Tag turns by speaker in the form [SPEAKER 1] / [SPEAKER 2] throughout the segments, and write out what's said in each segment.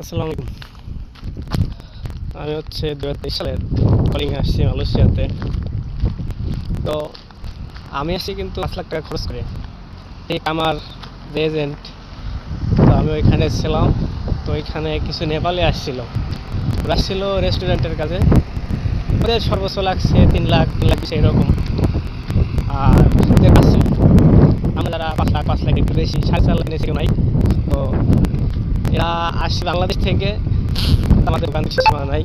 [SPEAKER 1] আসসালামু আলাইকুম। আমি হচ্ছে 2023 সালের কলিং আসছি মালয়েশিয়াতে। তো আমি আসছি কিন্তু 5 লাখ টাকা খরচ করে। ঠিক আমার যে এজেন্ট, তো আমি ওইখানে ছিলাম। তো ওইখানে কিছু নেপালি আসছিল, ওরা আসছিল রেস্টুরেন্টের কাছে। ওদের সর্বোচ্চ লাগছে 3 লাখ এরকম। আর ওদের কাজ ছিল, আমরা যারা 5 লাখ একটু বেশি 4.5 লাখ নিয়েছি কেউ নাই। তো এরা আসছে বাংলাদেশ থেকে। আমাদের দোকান সীমা নাই,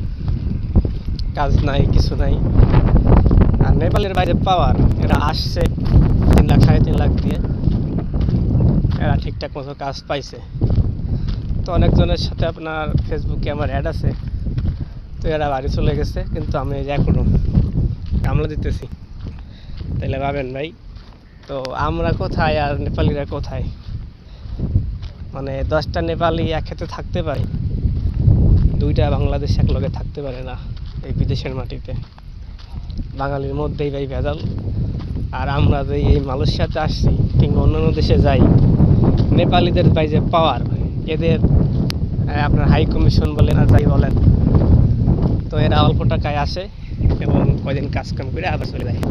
[SPEAKER 1] কাজ নাই, কিছু নাই। আর নেপালের বাইরে পাওয়ার, এরা আসছে 3 লাখ 3.5 লাখ দিয়ে, এরা ঠিকঠাক মতো কাজ পাইছে। তো অনেকজনের সাথে আপনার ফেসবুকে আমার অ্যাড আছে। তো এরা বাড়ি চলে গেছে, কিন্তু আমি এই যে এখনো কামলা দিতেছি। তাইলে ভাবেন ভাই, তো আমরা কোথায় আর নেপালিরা কোথায়? মানে 10টা নেপালি এক ক্ষেত্রে থাকতে পারে, 2টা বাংলাদেশ এক লগে থাকতে পারে না এই বিদেশের মাটিতে। বাঙালির মধ্যেই ভাই ভেজাল। আর আমরা যে এই মালয়েশিয়াতে আসছি কিংবা অন্যান্য দেশে যাই, নেপালিদের ভাই যে পাওয়ার, এদের আপনার হাই কমিশন বলেন আর যাই বলেন, তো এরা অল্প টাকায় আসে এবং কয়দিন কাজ কাম করে আবার চলে যায়।